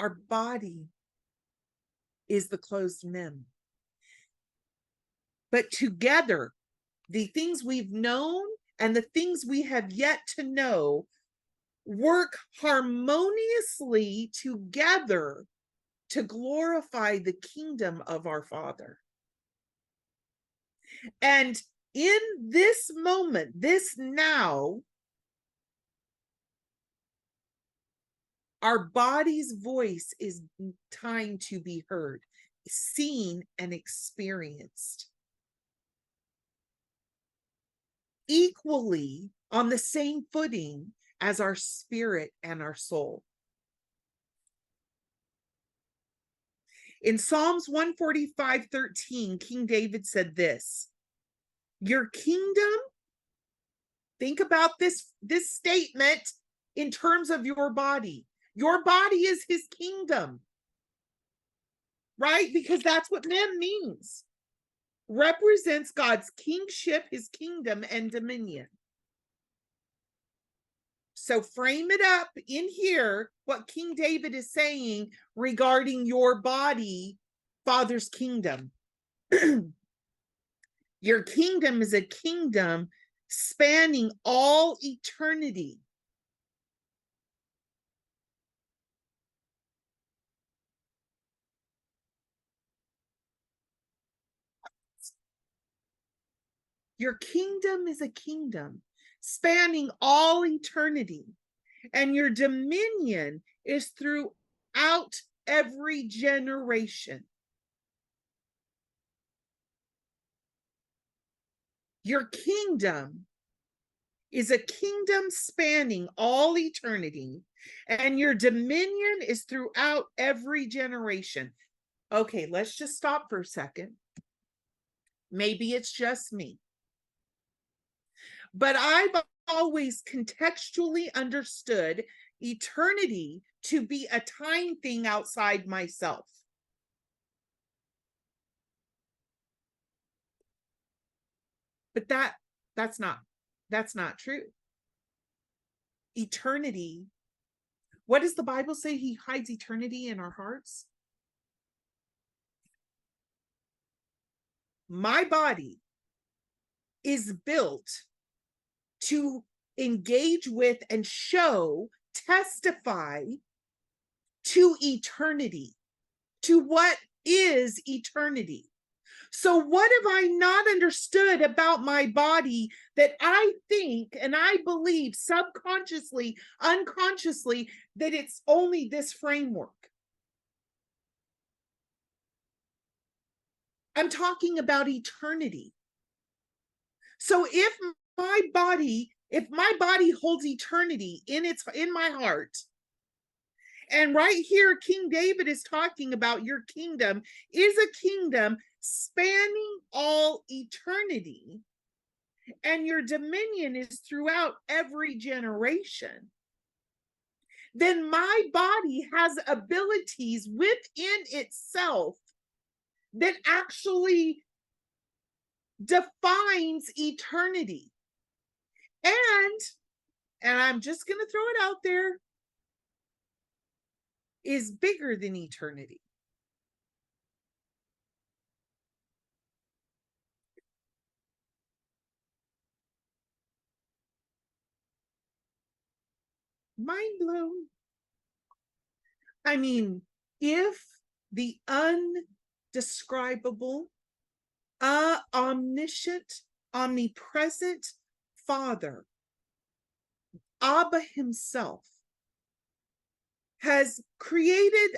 Our body is the closed mem. But together, the things we've known and the things we have yet to know work harmoniously together to glorify the kingdom of our Father. And in this moment, this now, our body's voice is time to be heard, seen, and experienced equally on the same footing as our spirit and our soul. In Psalms 145:13, King David said this, your kingdom, think about this statement in terms of your body. Your body is his kingdom, right? Because that's what mem means. Represents God's kingship, his kingdom, and dominion. So frame it up in here, what King David is saying regarding your body, Father's kingdom. Your kingdom is a kingdom spanning all eternity. Your kingdom is a kingdom spanning all eternity, and your dominion is throughout every generation. Your kingdom is a kingdom spanning all eternity, and your dominion is throughout every generation. Okay, let's just stop for a second. Maybe it's just me. But I've always contextually understood eternity to be a time thing outside myself. But that's not true. Eternity, what does the Bible say? He hides eternity in our hearts. My body is built to engage with and show, testify to eternity, to what is eternity. So what have I not understood about my body that I think and I believe subconsciously, unconsciously, that it's only this framework? I'm talking about eternity. So if my body holds eternity in my heart, and right here, King David is talking about your kingdom is a kingdom spanning all eternity, and your dominion is throughout every generation, then my body has abilities within itself that actually defines eternity. And I'm just going to throw it out there, is bigger than eternity. Mind blown. I mean, if the undescribable, omniscient, omnipresent Father, Abba himself, has created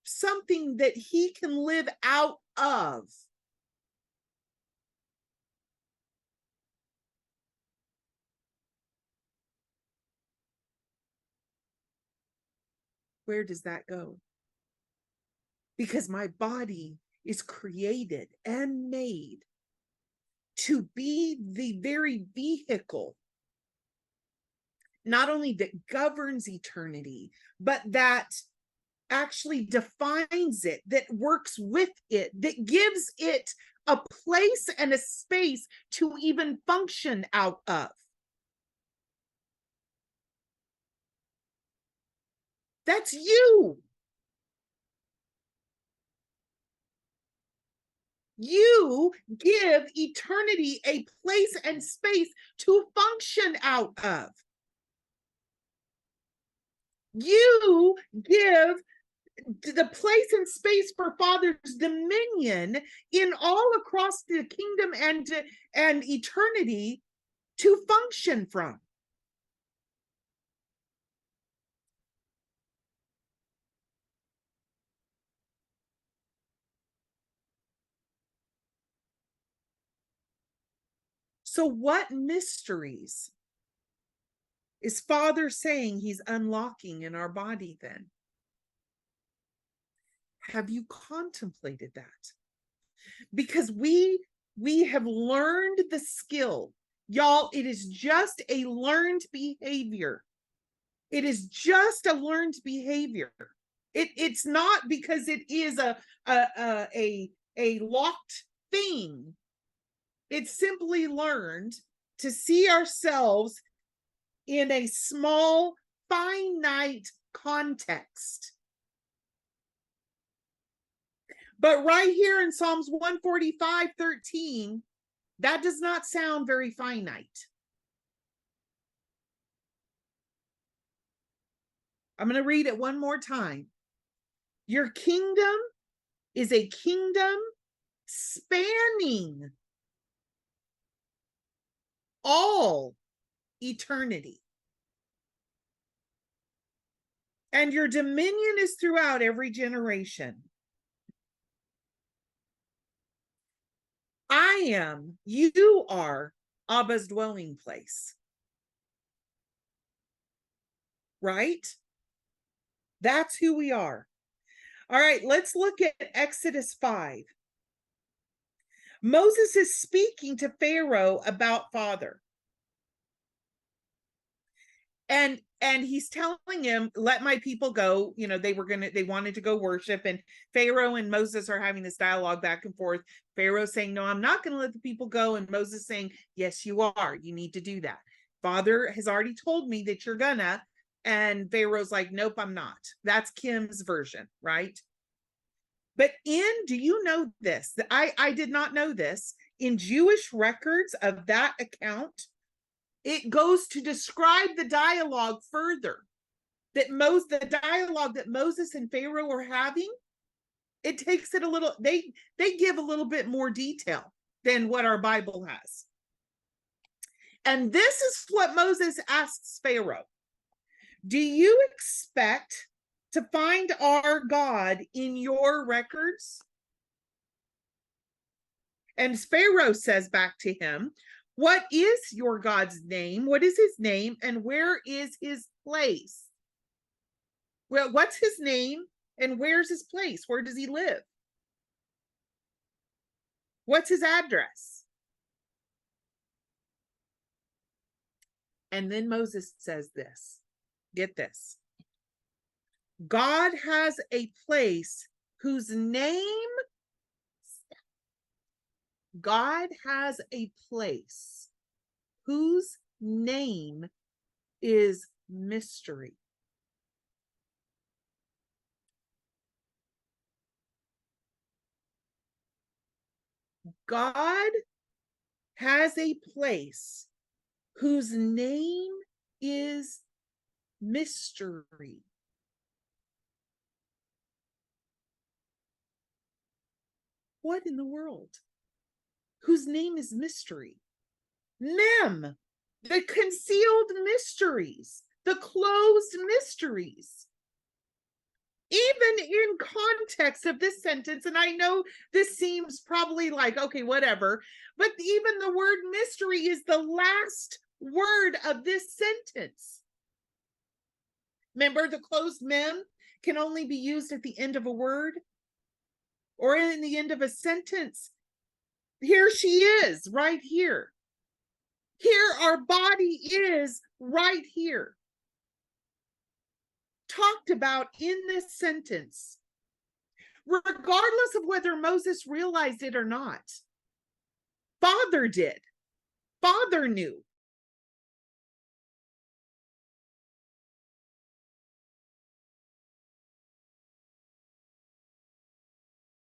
something that he can live out of, where does that go? Because my body is created and made to be the very vehicle, not only that governs eternity, but that actually defines it, that works with it, that gives it a place and a space to even function out of. That's you. You give eternity a place and space to function out of. You give the place and space for Father's dominion in all across the kingdom and eternity to function from. So what mysteries is Father saying he's unlocking in our body then? Have you contemplated that? Because we have learned the skill. Y'all, it is just a learned behavior. It is just a learned behavior. It's not because it is a locked thing. It's simply learned to see ourselves in a small, finite context. But right here in Psalms 145:13, that does not sound very finite. I'm going to read it one more time. Your kingdom is a kingdom spanning all eternity. And your dominion is throughout every generation. You are Abba's dwelling place. Right? That's who we are. All right, let's look at Exodus 5. Moses is speaking to Pharaoh about Father. And he's telling him, let my people go. You know, they wanted to go worship, and Pharaoh and Moses are having this dialogue back and forth. Pharaoh saying, no, I'm not going to let the people go. And Moses saying, yes, you are. You need to do that. Father has already told me that you're gonna. And Pharaoh's like, nope, I'm not. That's Kim's version, right? But do you know this? I did not know this. In Jewish records of that account, it goes to describe the dialogue further. The dialogue that Moses and Pharaoh are having, it takes it a little, they give a little bit more detail than what our Bible has. And this is what Moses asks Pharaoh. Do you expect to find our God in your records? And Pharaoh says back to him, what is your God's name? What is his name? And where is his place? Well, what's his name? And where's his place? Where does he live? What's his address? And then Moses says this. Get this. God has a place whose name, God has a place whose name is mystery. God has a place whose name is mystery. What in the world? Whose name is mystery? Mem, the concealed mysteries, the closed mysteries. Even in context of this sentence, and I know this seems probably like, okay, whatever, but even the word mystery is the last word of this sentence. Remember, the closed mem can only be used at the end of a word or in the end of a sentence. Here she is, right here. Here our body is, right here. Talked about in this sentence, regardless of whether Moses realized it or not. Father did. Father knew.